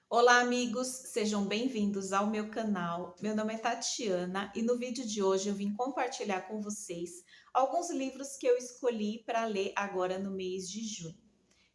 Olá, amigos, sejam bem-vindos ao meu canal. Meu nome é Tatiana e no vídeo de hoje eu vim compartilhar com vocês alguns livros que eu escolhi para ler agora no mês de junho.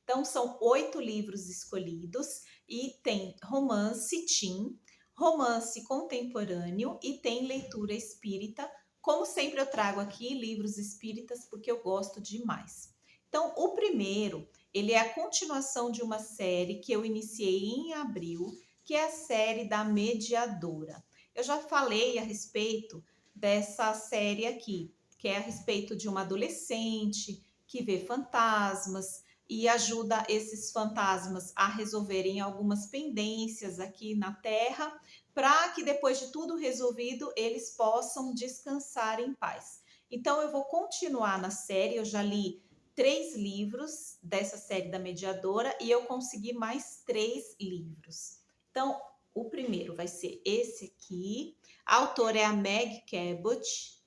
Então, são 8 livros escolhidos e tem romance teen, romance contemporâneo e tem leitura espírita. Como sempre, eu trago aqui livros espíritas porque eu gosto demais. Então, o primeiro, ele é a continuação de uma série que eu iniciei em abril, que é a série da Mediadora. Eu já falei a respeito dessa série aqui, que é a respeito de uma adolescente que vê fantasmas e ajuda esses fantasmas a resolverem algumas pendências aqui na Terra, para que depois de tudo resolvido eles possam descansar em paz. Então eu vou continuar na série, eu já li 3 livros dessa série da Mediadora e eu consegui mais 3 livros. Então, o primeiro vai ser esse aqui. A autora é a Meg Cabot,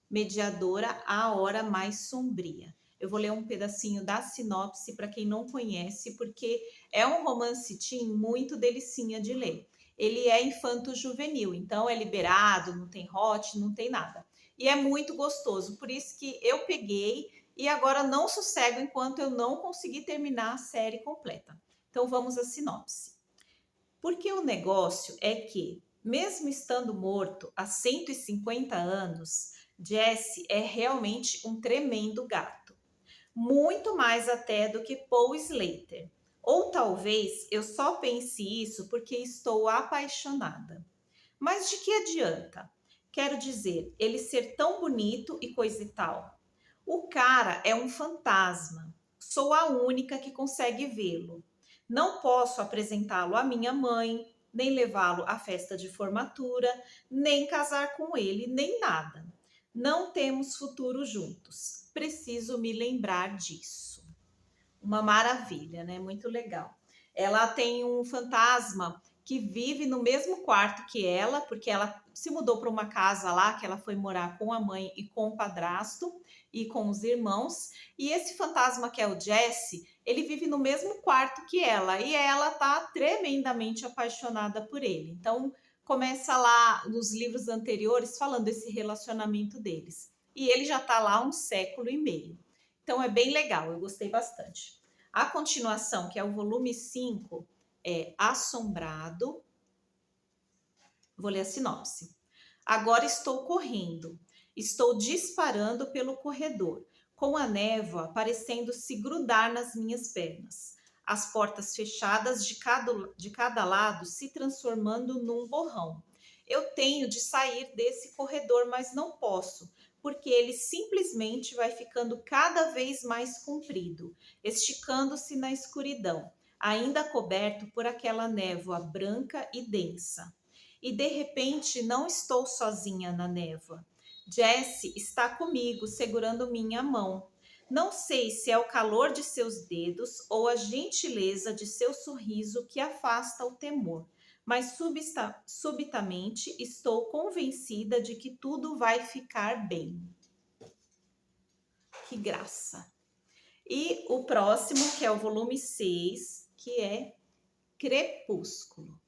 Mediadora, A Hora Mais Sombria. Eu vou ler um pedacinho da sinopse para quem não conhece, porque é um romance teen muito delicinha de ler. Ele é infanto-juvenil, então é liberado, não tem hot, não tem nada. E é muito gostoso, por isso que eu peguei e agora não sossego enquanto eu não conseguir terminar a série completa. Então vamos à sinopse. Porque o negócio é que, mesmo estando morto há 150 anos, Jesse é realmente um tremendo gato. Muito mais até do que Paul Slater. Ou talvez eu só pense isso porque estou apaixonada. Mas de que adianta? Quero dizer, ele ser tão bonito e coisa e tal. O cara é um fantasma. Sou a única que consegue vê-lo. Não posso apresentá-lo à minha mãe, nem levá-lo à festa de formatura, nem casar com ele, nem nada. Não temos futuro juntos. Preciso me lembrar disso. Uma maravilha, né? Muito legal. Ela tem um fantasma que vive no mesmo quarto que ela, porque ela se mudou para uma casa lá que ela foi morar com a mãe e com o padrasto e com os irmãos. E esse fantasma que é o Jesse, ele vive no mesmo quarto que ela e ela tá tremendamente apaixonada por ele. Então começa lá nos livros anteriores falando desse relacionamento deles. E ele já tá lá há um século e meio. Então é bem legal, eu gostei bastante. A continuação, que é o volume 5, é Assombrado. Vou ler a sinopse. Agora estou correndo. Estou disparando pelo corredor, com a névoa parecendo se grudar nas minhas pernas. As portas fechadas de cada lado se transformando num borrão. Eu tenho de sair desse corredor, mas não posso, porque ele simplesmente vai ficando cada vez mais comprido, esticando-se na escuridão, ainda coberto por aquela névoa branca e densa. E de repente não estou sozinha na névoa. Jesse está comigo, segurando minha mão. Não sei se é o calor de seus dedos ou a gentileza de seu sorriso que afasta o temor, mas subitamente estou convencida de que tudo vai ficar bem. Que graça! E o próximo, que é o volume 6, que é Crepúsculo.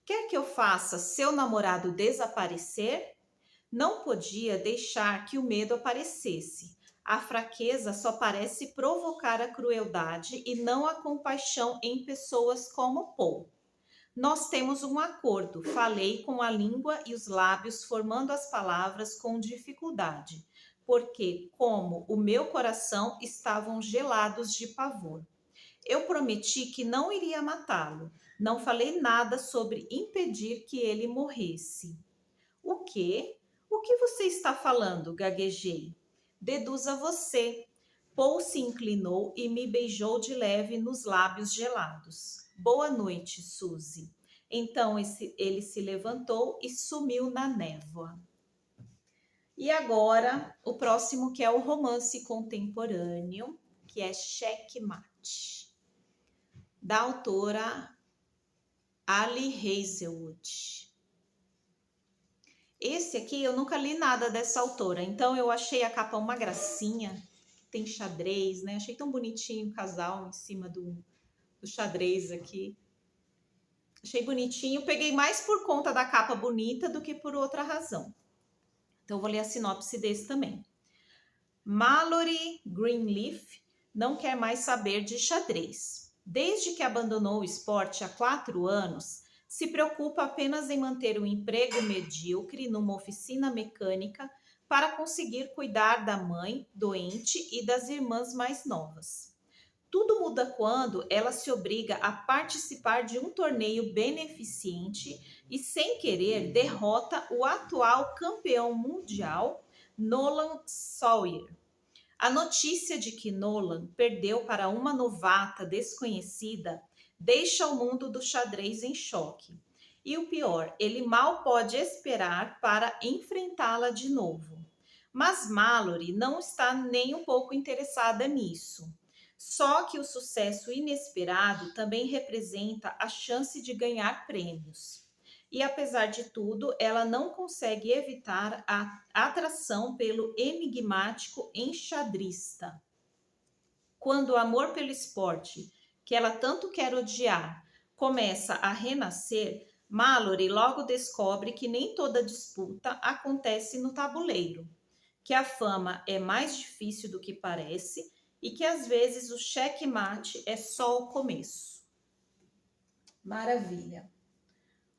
Quer que eu faça seu namorado desaparecer? Não podia deixar que o medo aparecesse. A fraqueza só parece provocar a crueldade e não a compaixão em pessoas como Paul. Nós temos um acordo. Falei com a língua e os lábios, formando as palavras com dificuldade, porque, como o meu coração, estavam gelados de pavor. Eu prometi que não iria matá-lo. Não falei nada sobre impedir que ele morresse. O quê? O que você está falando? Gaguejei. Deduza você. Paul se inclinou e me beijou de leve nos lábios gelados. Boa noite, Suzy. Então ele se levantou e sumiu na névoa. E agora, o próximo, que é o romance contemporâneo, que é Checkmate, da autora Ali Hazelwood. Esse aqui eu nunca li nada dessa autora, então eu achei a capa uma gracinha, tem xadrez, né? Achei tão bonitinho o casal em cima do xadrez aqui. Achei bonitinho. Peguei mais por conta da capa bonita do que por outra razão. Então, vou ler a sinopse desse também. Mallory Greenleaf não quer mais saber de xadrez. Desde que abandonou o esporte há 4 anos, se preocupa apenas em manter um emprego medíocre numa oficina mecânica para conseguir cuidar da mãe doente e das irmãs mais novas. Tudo muda quando ela se obriga a participar de um torneio beneficente e, sem querer, derrota o atual campeão mundial, Nolan Sawyer. A notícia de que Nolan perdeu para uma novata desconhecida deixa o mundo do xadrez em choque. E o pior, ele mal pode esperar para enfrentá-la de novo. Mas Mallory não está nem um pouco interessada nisso. Só que o sucesso inesperado também representa a chance de ganhar prêmios. E apesar de tudo, ela não consegue evitar a atração pelo enigmático enxadrista. Quando o amor pelo esporte, que ela tanto quer odiar, começa a renascer, Mallory logo descobre que nem toda disputa acontece no tabuleiro, que a fama é mais difícil do que parece e que às vezes o checkmate é só o começo. Maravilha!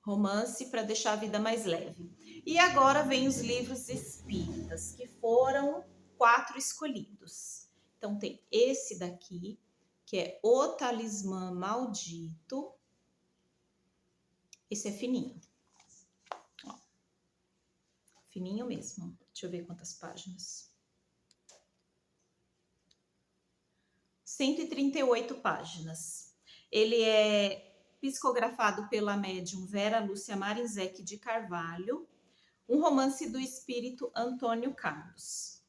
Romance para deixar a vida mais leve. E agora vem os livros espíritas, que foram 4 escolhidos. Então tem esse daqui, que é O Talismã Maldito. Esse é fininho. Ó, fininho mesmo. Deixa eu ver quantas páginas. 138 páginas. Ele é psicografado pela médium Vera Lúcia Marinzec de Carvalho, um romance do espírito Antônio Carlos.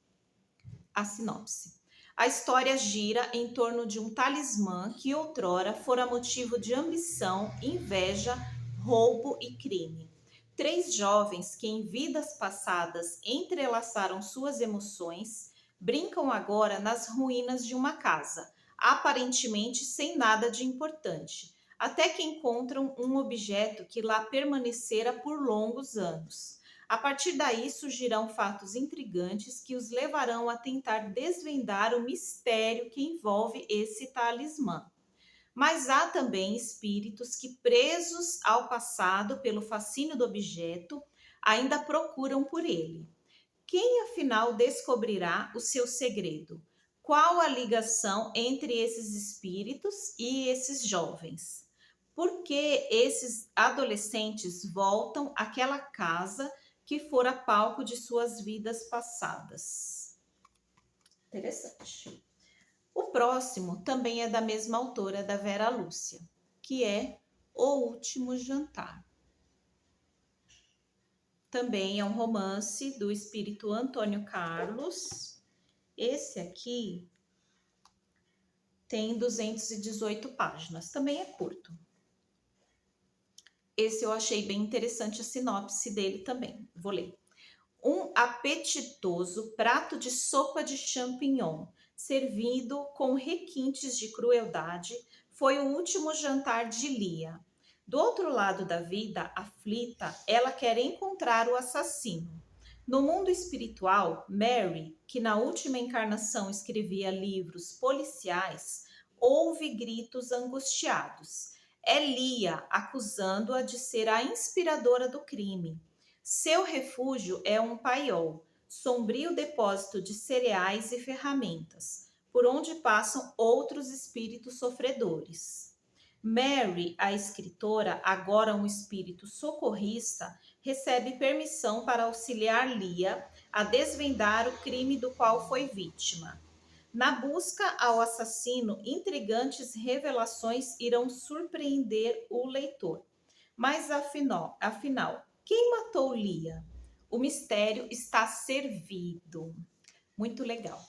A sinopse. A história gira em torno de um talismã que outrora fora motivo de ambição, inveja, roubo e crime. 3 jovens que em vidas passadas entrelaçaram suas emoções brincam agora nas ruínas de uma casa, aparentemente sem nada de importante, até que encontram um objeto que lá permanecera por longos anos. A partir daí surgirão fatos intrigantes que os levarão a tentar desvendar o mistério que envolve esse talismã. Mas há também espíritos que, presos ao passado pelo fascínio do objeto, ainda procuram por ele. Quem afinal descobrirá o seu segredo? Qual a ligação entre esses espíritos e esses jovens? Por que esses adolescentes voltam àquela casa que fora palco de suas vidas passadas? Interessante. O próximo também é da mesma autora, da Vera Lúcia, que é O Último Jantar. Também é um romance do espírito Antônio Carlos. Esse aqui tem 218 páginas, também é curto. Esse eu achei bem interessante a sinopse dele também. Vou ler. Um apetitoso prato de sopa de champignon, servido com requintes de crueldade, foi o último jantar de Lia. Do outro lado da vida, aflita, ela quer encontrar o assassino. No mundo espiritual, Mary, que na última encarnação escrevia livros policiais, ouve gritos angustiados. É Lia acusando-a de ser a inspiradora do crime. Seu refúgio é um paiol, sombrio depósito de cereais e ferramentas, por onde passam outros espíritos sofredores. Mary, a escritora, agora um espírito socorrista, recebe permissão para auxiliar Lia a desvendar o crime do qual foi vítima. Na busca ao assassino, intrigantes revelações irão surpreender o leitor. Mas afinal, quem matou Lia? O mistério está servido. Muito legal.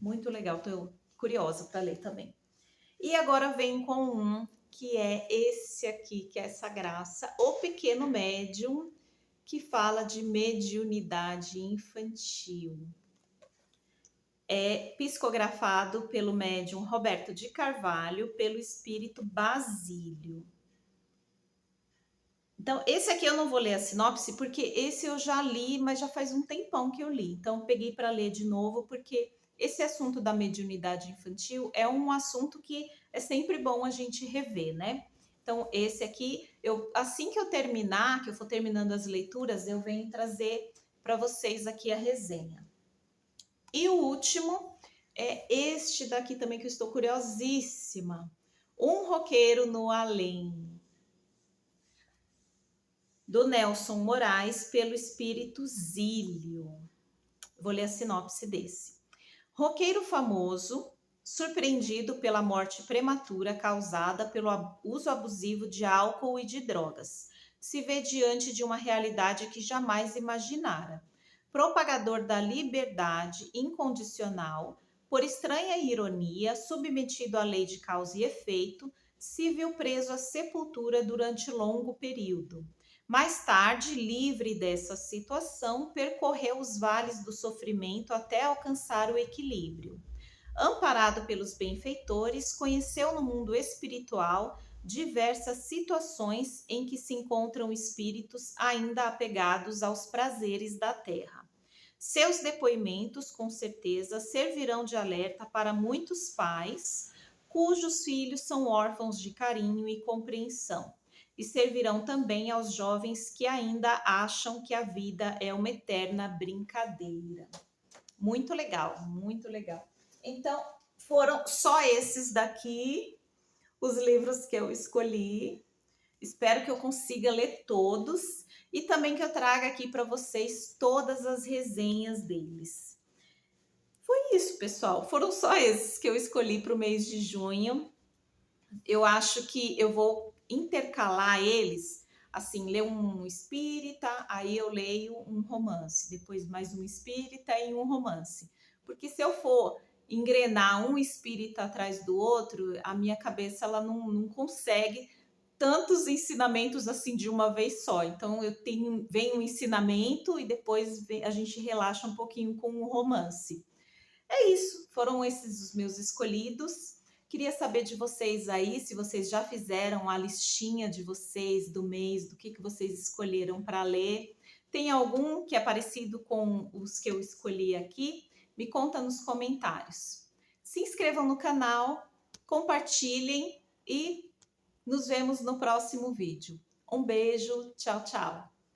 Muito legal. Estou curiosa para ler também. E agora vem com um que é esse aqui, que é essa graça, O Pequeno Médium, que fala de mediunidade infantil. É psicografado pelo médium Roberto de Carvalho, pelo espírito Basílio. Então, esse aqui eu não vou ler a sinopse, porque esse eu já li, mas já faz um tempão que eu li. Então, peguei para ler de novo, porque esse assunto da mediunidade infantil é um assunto que é sempre bom a gente rever, né? Então, esse aqui, assim que eu terminar, que eu for terminando as leituras, eu venho trazer para vocês aqui a resenha. E o último é este daqui também, que eu estou curiosíssima. Um Roqueiro no Além, do Nelson Moraes, pelo espírito Zílio. Vou ler a sinopse desse. Roqueiro famoso, surpreendido pela morte prematura causada pelo uso abusivo de álcool e de drogas, se vê diante de uma realidade que jamais imaginara. Propagador da liberdade incondicional, por estranha ironia, submetido à lei de causa e efeito, se viu preso à sepultura durante longo período. Mais tarde, livre dessa situação, percorreu os vales do sofrimento até alcançar o equilíbrio. Amparado pelos benfeitores, conheceu no mundo espiritual diversas situações em que se encontram espíritos ainda apegados aos prazeres da terra. Seus depoimentos, com certeza, servirão de alerta para muitos pais cujos filhos são órfãos de carinho e compreensão, e servirão também aos jovens que ainda acham que a vida é uma eterna brincadeira. Muito legal, muito legal. Então, foram só esses daqui os livros que eu escolhi. Espero que eu consiga ler todos e também que eu traga aqui para vocês todas as resenhas deles. Foi isso, pessoal. Foram só esses que eu escolhi para o mês de junho. Eu acho que eu vou intercalar eles, assim, ler um espírita, aí eu leio um romance, depois mais um espírita e um romance. Porque se eu for engrenar um espírita atrás do outro, a minha cabeça ela não consegue tantos ensinamentos assim de uma vez só. Então vem um ensinamento e depois a gente relaxa um pouquinho com o romance. É isso, foram esses os meus escolhidos. Queria saber de vocês aí, se vocês já fizeram a listinha de vocês do mês, do que vocês escolheram para ler. Tem algum que é parecido com os que eu escolhi aqui? Me conta nos comentários. Se inscrevam no canal, compartilhem e nos vemos no próximo vídeo. Um beijo, tchau, tchau!